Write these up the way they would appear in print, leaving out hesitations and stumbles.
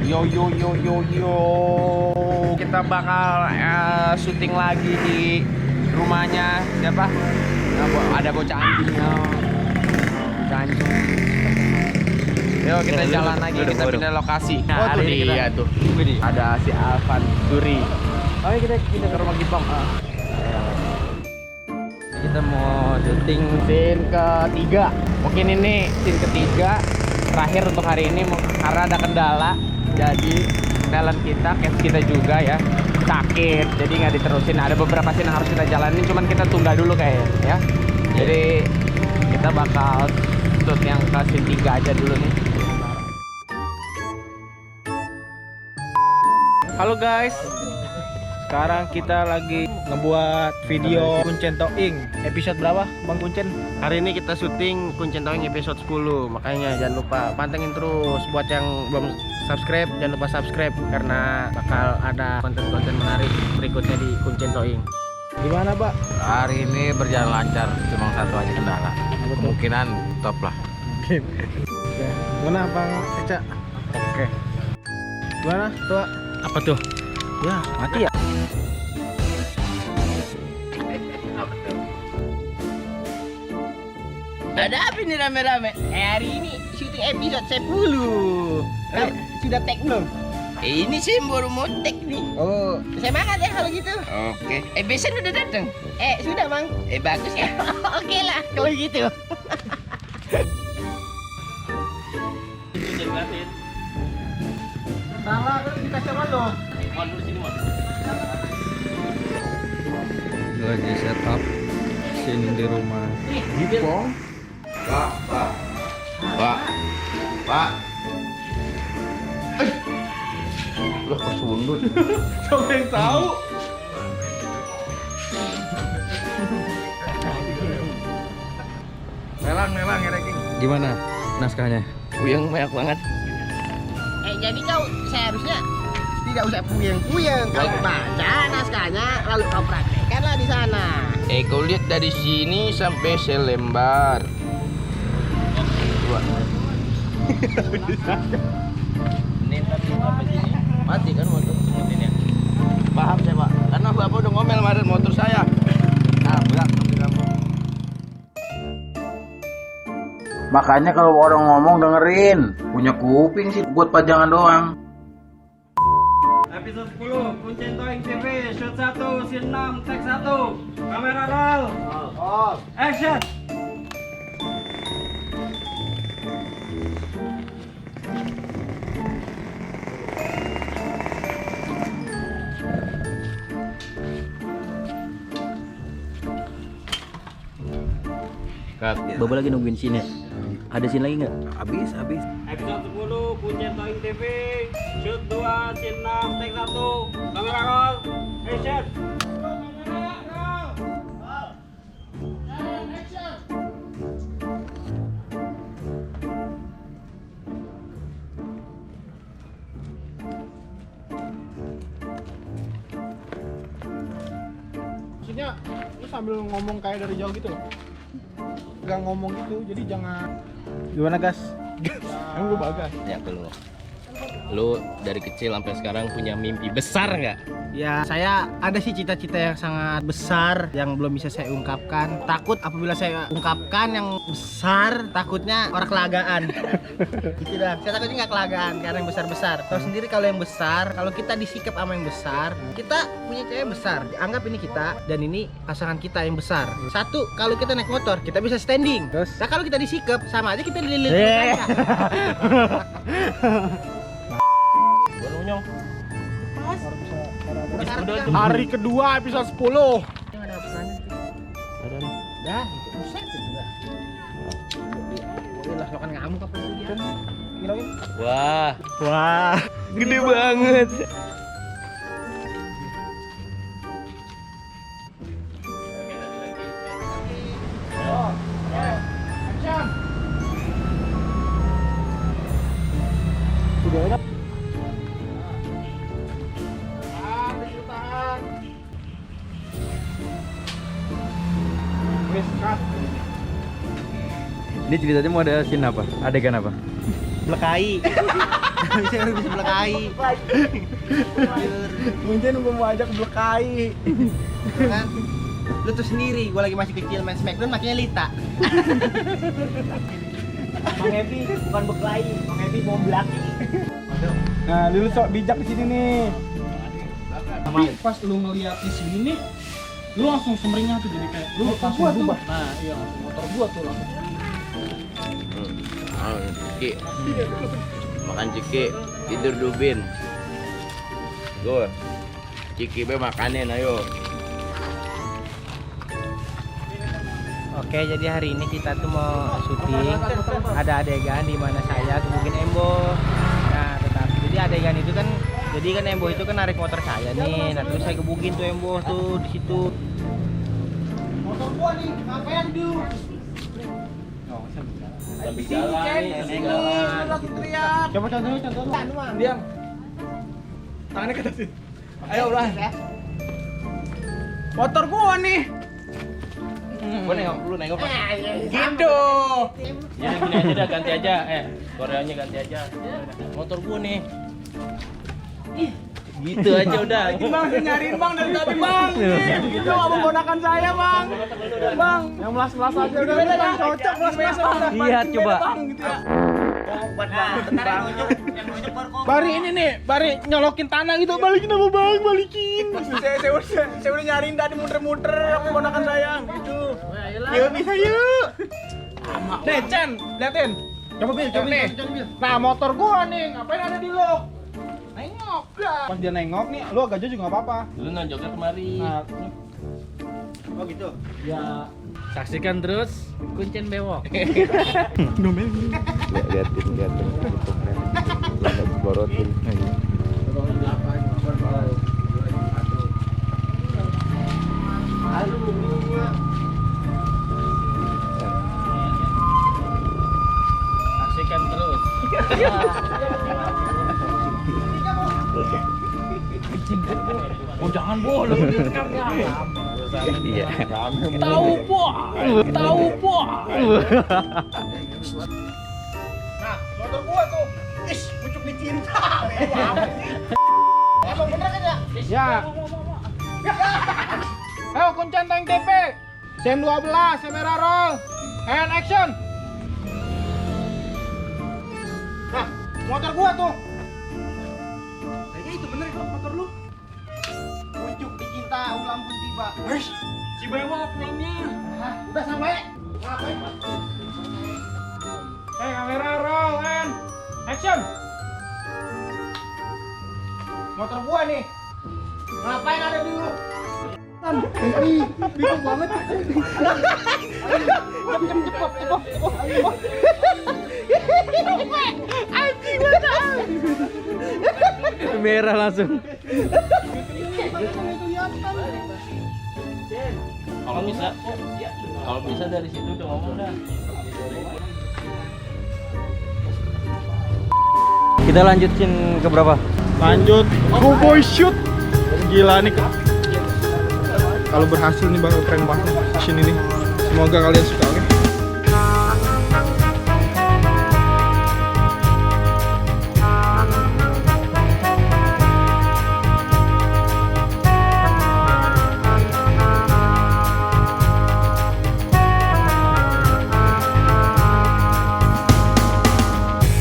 Yo yo yo yo yo. Kita bakal syuting lagi di rumahnya siapa? Ada bocah anjing. Bocah anjing. Yo kita jalan lagi, kita pindah lokasi. Nah, hari ini kita tuh. Ada si Alvan Suri. Oke, kita pindah ke rumah Gipong. Kita mau syuting scene ketiga. Mungkin ini scene ketiga terakhir untuk hari ini karena ada kendala. Jadi talent kita, cast kita juga ya sakit, jadi nggak diterusin. Ada beberapa scene yang harus kita jalanin, cuman kita tunda dulu kayaknya ya. Jadi kita bakal shoot yang ke scene 3 aja dulu nih. Halo guys, sekarang kita lagi ngebuat video Kuncen Toing. Episode berapa Bang Kuncen? Hari ini kita syuting Kuncen Toing episode 10. Makanya jangan lupa pantengin terus. Buat yang belum subscribe, jangan lupa subscribe karena bakal ada konten-konten menarik berikutnya di Kuncen Toing. Gimana Pak? Hari ini berjalan lancar, cuma satu aja kendala. Kemungkinan top lah. Oke. Gimana Bang Eca? Oke. Gimana Tua? Apa tuh? Ya mati ya. Ada apa nih rame-rame? Hari ini syuting episode 10. Sudah tag belum? Ini sih baru mau tag nih. Oh, semangat ya kalau gitu. Oke. Besan udah datang? Sudah Bang. Bagus ya. Oke lah kalau gitu. Salah kan kita coba loh. Lagi setup scene di rumah Gipong. Pak. Loh, kesundut. Siapa yang tahu? Melang ya ranking. Gimana naskahnya? Puyeng banyak banget. Jadi kau seharusnya tidak usah puyeng-puyeng. Kau baca naskahnya lalu kau praktekkanlah di sana. Kau lihat dari sini sampai selembar. Ini sampai sini. Mati kan motor semuanya. Paham saya Pak. Karena Bapak udah ngomel kemarin motor saya. Nabrak sampai kamu. Makanya kalau orang ngomong dengerin. Punya kuping sih buat pajangan doang. Episode 10 Kuncen Toing TV shoot 1 scene 6 take 1 kamera roll action. Bapak lagi nungguin sini ya? Ada sini lagi nggak? Habis. Episode 10 Kuncen Toing TV shoot 2 scene 6 take 1 kamera roll action. Maksudnya lu sambil ngomong kayak dari jauh gitu loh. Gak ngomong gitu, jadi jangan. Gimana gas? Emang gue bagas. Ya lu dari kecil sampai sekarang punya mimpi besar nggak? Ya, saya ada sih cita-cita yang sangat besar yang belum bisa saya ungkapkan. Takut apabila saya ungkapkan yang besar, takutnya orang kelagaan. Gitu dah. Saya takutnya nggak kelagaan karena yang besar-besar. Tahu sendiri kalau yang besar, kalau kita disikap sama yang besar, kita punya cewek besar. Anggap ini kita dan ini pasangan kita yang besar. Satu, kalau kita naik motor, kita bisa standing. Terus? Nah, kalau kita disikap, sama aja kita dililit. Hari kedua episode 10. Dah, buset itu dah. Boleh lah, lo kan ngamuk apa gitu. Wah, gede banget. Ini ceritanya mau ada scene apa? Adegan apa? belekai. Saya bisa belekai. Mungkin gua mau ajak belekai. Kan? Lu tuh sendiri, gua lagi masih kecil main Smackdown makanya Lita. Bang Evi bukan belekai, Bang Evi mau belaki. Nah, lu sok bijak di sini nih. Tapi pas lu ngeliat di sini nih, lu langsung sumringah tuh jadi kayak lu langsung berubah. Nah, iya langsung motor gua tuh langsung. Ciki. Makan ciki, tidur dubin. Gue. Ciki be makanin ayo. Oke, jadi hari ini kita tuh mau syuting. Ada adegan di mana saya gebukin Embo. Nah, jadi adegan itu kan, Embo itu kan narik motor saya nih. Nah, terus saya gebukin tuh Embo tuh di situ. Motor gua nih, ngapain dulu? Sambil jalan nih, teriak. Coba contohnya. Diam. Tangannya ke atas. Ayo ulah. Motor gua nih. Gua nengok dulu, nengok. Gitu. Ya gini aja dah, ganti aja. Koreanya ganti aja. Motor gua nih. Gitu aja udah. Bang, saya nyariin Bang dari tadi Bang. Itu nggak menggunakan saya Bang. Bang, yang melas-melas aja udah Bang. Cocok melas-melas udah. Lihat coba. Bang, gitu ya. Bentar yang nunjuk Bari ini nih, Bari nyolokin tanah gitu, balikin apa Bang, balikin. Saya udah nyariin tadi muter-muter, menggunakan saya gitu. Yuk bisa yuk. Nih Chen, liatin. Coba Bil. Nah motor gua nih, ngapain ada di lo? Nengok dah. Pas dia nengok nih, lu agak jauh juga nggak apa-apa. Lu nonjoknya kemari. Nah, Oh gitu. Ya, Saksikan terus Kuncen Bewok. liatin. Borotin. Saksikan terus. oh jangan boleh direkam ya. Iya. Tahu po. Nah, motor gua tuh. Ish, pucuk dicinta. Emang bener kan ya? Ya. Ayo Kuncen Tank TP. Sen 12, kamera roll. And action. Nah, motor gua tuh. Kayaknya itu bener kok motor lu. Pucuk dicinta, ulang pun tiba. Si Bewok pulangnya. Udah sampai. Ngapain? Kamera roll and action. Motor gua nih. Ngapain ada di lu? Bingung banget. Anjing banget. Merah langsung. Kalau bisa dari situ udah ngomong dah. Kita lanjutin ke berapa? Lanjut, cowboy shoot. Gila nih. Kalau berhasil nih bakal keren banget sini nih. Semoga kalian suka, oke?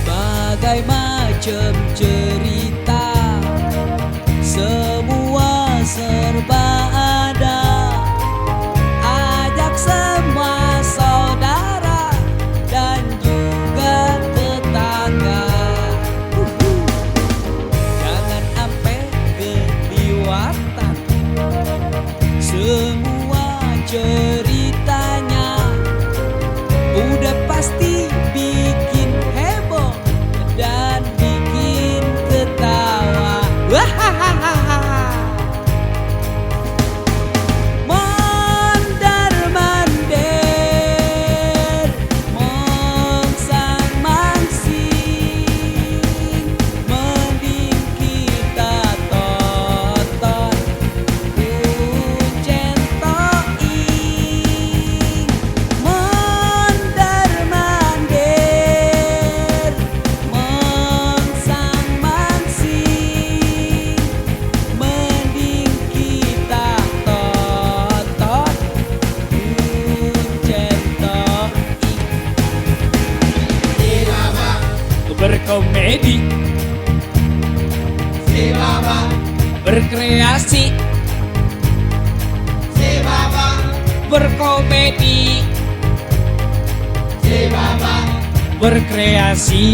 Bagai macam cerita, semua serba ada. Ajak semua berkomedi, Si Baba, berkreasi, Si Baba, berkomedi, Si Baba, berkreasi.